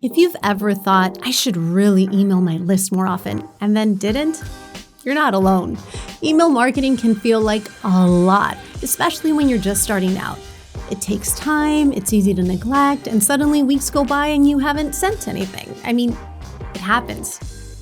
If you've ever thought, I should really email my list more often, and then didn't, you're not alone. Email marketing can feel like a lot, especially when you're just starting out. It takes time, it's easy to neglect, and suddenly weeks go by and you haven't sent anything. I mean, it happens.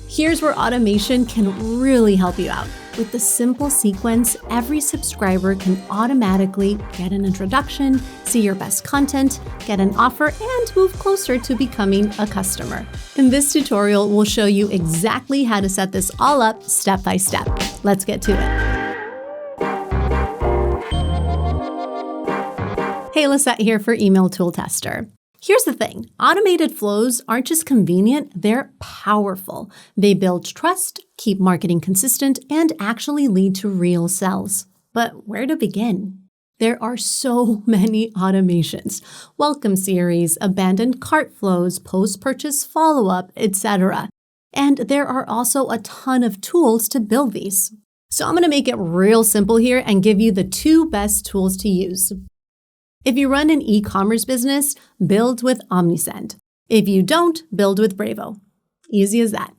Here's where automation can really help you out. With the simple sequence, every subscriber can automatically get an introduction, see your best content, get an offer, and move closer to becoming a customer. In this tutorial, we'll show you exactly how to set this all up step by step. Let's get to it. Hey, Lisette here for Email Tool Tester. Here's the thing, automated flows aren't just convenient, they're powerful. They build trust, keep marketing consistent, and actually lead to real sales. But where to begin? There are so many automations. Welcome series, abandoned cart flows, post-purchase follow-up, etc. And there are also a ton of tools to build these. So I'm going to make it real simple here and give you the 2 best tools to use. If you run an e-commerce business, build with Omnisend. If you don't, build with Bravo. Easy as that.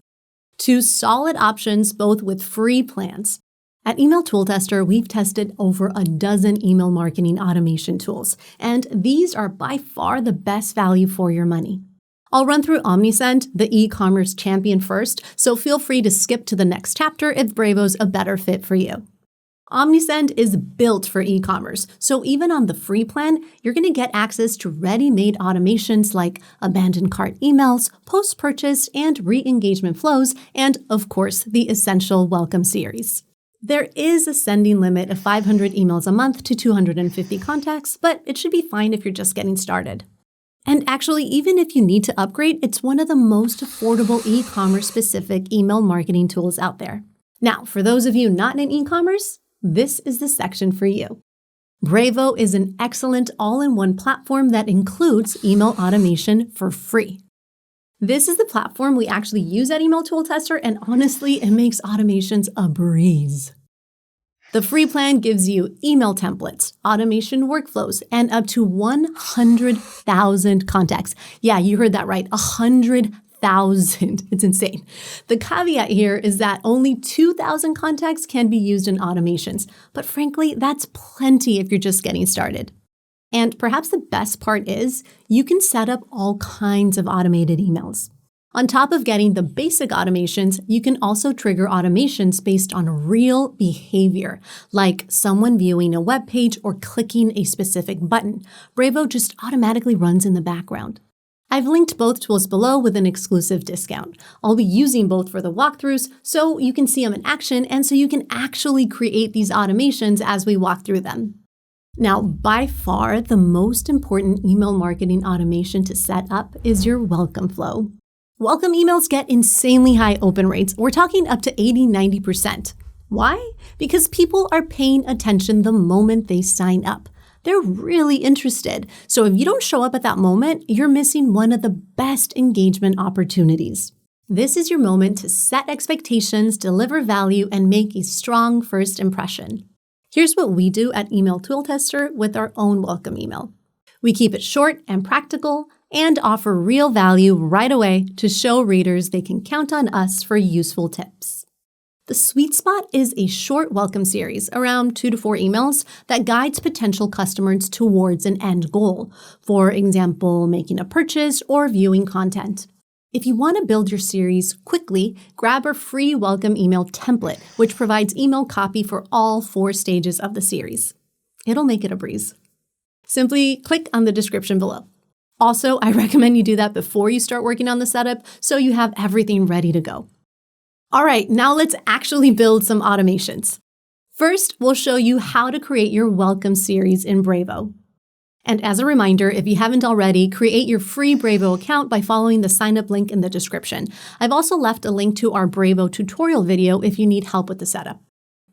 2 solid options, both with free plans. At Email Tool Tester, we've tested over a dozen email marketing automation tools, and these are by far the best value for your money. I'll run through Omnisend, the e-commerce champion first, so feel free to skip to the next chapter if Bravo's a better fit for you. Omnisend is built for e-commerce, so even on the free plan, you're going to get access to ready-made automations like abandoned cart emails, post-purchase and re-engagement flows, and of course, the essential welcome series. There is a sending limit of 500 emails a month to 250 contacts, but it should be fine if you're just getting started. And actually, even if you need to upgrade, it's one of the most affordable e-commerce specific email marketing tools out there. Now, for those of you not in e-commerce, this is the section for you. Bravo is an excellent all-in-one platform that includes email automation for free. This is the platform we actually use at Email Tool Tester, and honestly, it makes automations a breeze. The free plan gives you email templates, automation workflows, and up to 100,000 contacts. Yeah, you heard that right, 100,000. It's insane. The caveat here is that only 2,000 contacts can be used in automations, but frankly, that's plenty if you're just getting started. And perhaps the best part is you can set up all kinds of automated emails. On top of getting the basic automations, you can also trigger automations based on real behavior, like someone viewing a web page or clicking a specific button. Bravo just automatically runs in the background. I've linked both tools below with an exclusive discount. I'll be using both for the walkthroughs so you can see them in action and so you can actually create these automations as we walk through them. Now, by far, the most important email marketing automation to set up is your welcome flow. Welcome emails get insanely high open rates. We're talking up to 80-90%. Why? Because people are paying attention the moment they sign up. They're really interested. So if you don't show up at that moment, you're missing one of the best engagement opportunities. This is your moment to set expectations, deliver value, and make a strong first impression. Here's what we do at Email Tool Tester with our own welcome email. We keep it short and practical and offer real value right away to show readers they can count on us for useful tips. The sweet spot is a short welcome series, around 2 to 4 emails, that guides potential customers towards an end goal. For example, making a purchase or viewing content. If you want to build your series quickly, grab our free welcome email template, which provides email copy for all 4 stages of the series. It'll make it a breeze. Simply click on the description below. Also, I recommend you do that before you start working on the setup so you have everything ready to go. All right, now let's actually build some automations. First, we'll show you how to create your welcome series in Bravo. And as a reminder, if you haven't already, create your free Bravo account by following the sign up link in the description. I've also left a link to our Bravo tutorial video if you need help with the setup.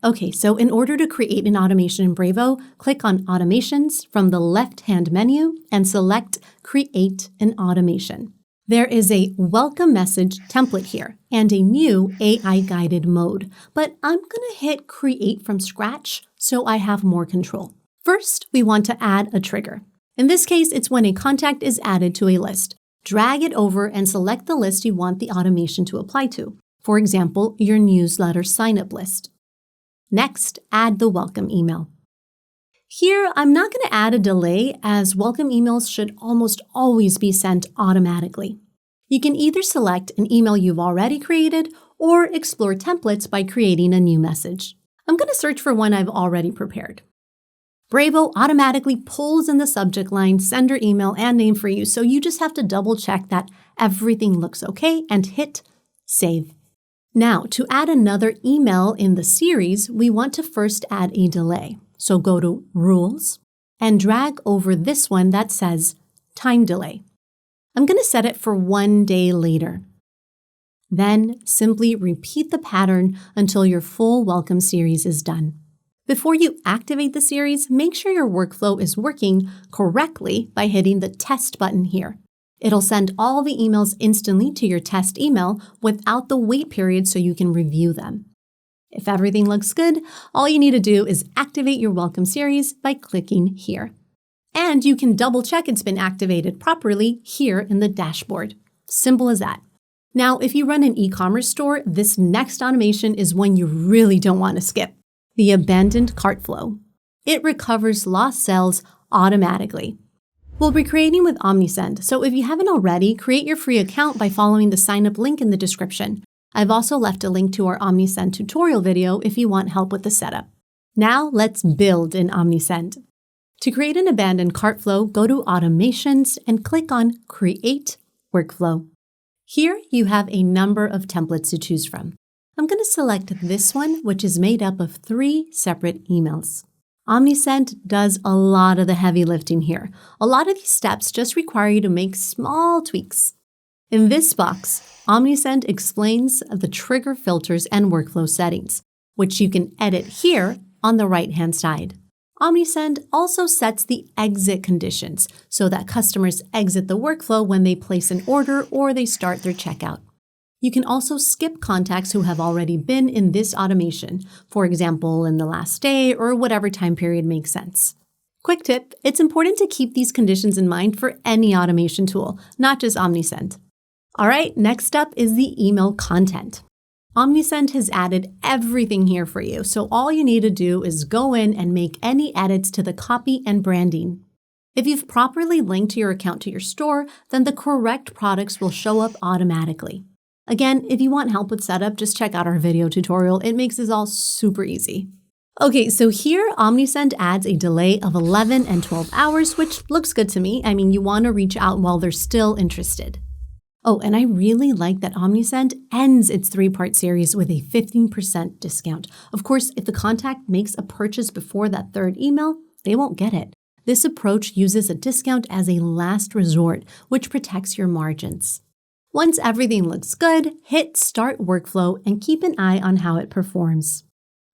Okay, so in order to create an automation in Bravo, click on Automations from the left-hand menu and select Create an Automation. There is a welcome message template here and a new AI-guided mode, but I'm going to hit Create from scratch so I have more control. First, we want to add a trigger. In this case, it's when a contact is added to a list. Drag it over and select the list you want the automation to apply to. For example, your newsletter sign-up list. Next, add the welcome email. Here, I'm not going to add a delay as welcome emails should almost always be sent automatically. You can either select an email you've already created or explore templates by creating a new message. I'm going to search for one I've already prepared. Bravo automatically pulls in the subject line, sender email, and name for you, so you just have to double check that everything looks okay and hit save. Now, to add another email in the series, we want to first add a delay. So go to Rules and drag over this one that says Time Delay. I'm going to set it for 1 day later. Then simply repeat the pattern until your full welcome series is done. Before you activate the series, make sure your workflow is working correctly by hitting the test button here. It'll send all the emails instantly to your test email without the wait period so you can review them. If everything looks good, all you need to do is activate your welcome series by clicking here. And you can double check it's been activated properly here in the dashboard. Simple as that. Now, if you run an e-commerce store, this next automation is one you really don't want to skip. The abandoned cart flow. It recovers lost sales automatically. We'll be creating with OmniSend, so if you haven't already, create your free account by following the sign-up link in the description. I've also left a link to our OmniSend tutorial video if you want help with the setup. Now let's build in OmniSend. To create an abandoned cart flow, go to Automations and click on Create Workflow. Here you have a number of templates to choose from. I'm going to select this one, which is made up of 3 separate emails. OmniSend does a lot of the heavy lifting here. A lot of these steps just require you to make small tweaks. In this box, OmniSend explains the trigger filters and workflow settings, which you can edit here on the right-hand side. OmniSend also sets the exit conditions so that customers exit the workflow when they place an order or they start their checkout. You can also skip contacts who have already been in this automation, for example, in the last day or whatever time period makes sense. Quick tip, it's important to keep these conditions in mind for any automation tool, not just OmniSend. All right, next up is the email content. OmniSend has added everything here for you, so all you need to do is go in and make any edits to the copy and branding. If you've properly linked your account to your store, then the correct products will show up automatically. Again, if you want help with setup, just check out our video tutorial. It makes this all super easy. Okay, so here OmniSend adds a delay of 11 and 12 hours, which looks good to me. I mean, you want to reach out while they're still interested. Oh, and I really like that OmniSend ends its 3-part series with a 15% discount. Of course, if the contact makes a purchase before that 3rd email, they won't get it. This approach uses a discount as a last resort, which protects your margins. Once everything looks good, hit Start Workflow and keep an eye on how it performs.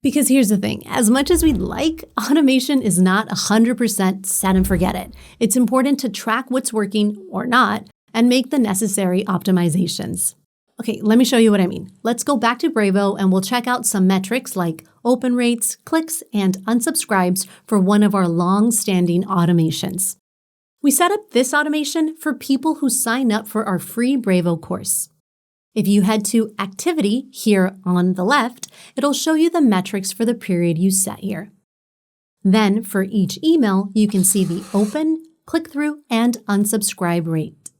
Because here's the thing, as much as we'd like, automation is not 100% set and forget it. It's important to track what's working or not and make the necessary optimizations. Okay, let me show you what I mean. Let's go back to Bravo and we'll check out some metrics like open rates, clicks, and unsubscribes for one of our long-standing automations. We set up this automation for people who sign up for our free Bravo course. If you head to Activity here on the left, it'll show you the metrics for the period you set here. Then for each email, you can see the open, click-through, and unsubscribe rate.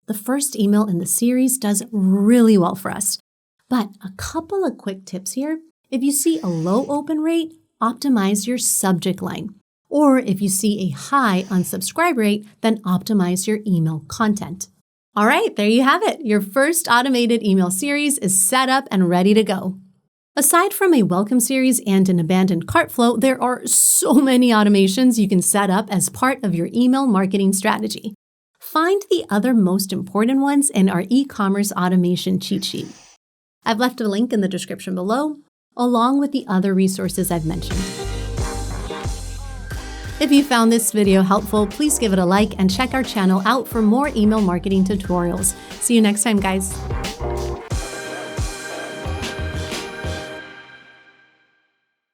The first email in the series does really well for us. But a couple of quick tips here. If you see a low open rate, optimize your subject line. Or if you see a high unsubscribe rate, then optimize your email content. All right, there you have it. Your first automated email series is set up and ready to go. Aside from a welcome series and an abandoned cart flow, there are so many automations you can set up as part of your email marketing strategy. Find the other most important ones in our e-commerce automation cheat sheet. I've left a link in the description below, along with the other resources I've mentioned. If you found this video helpful, please give it a like and check our channel out for more email marketing tutorials. See you next time, guys.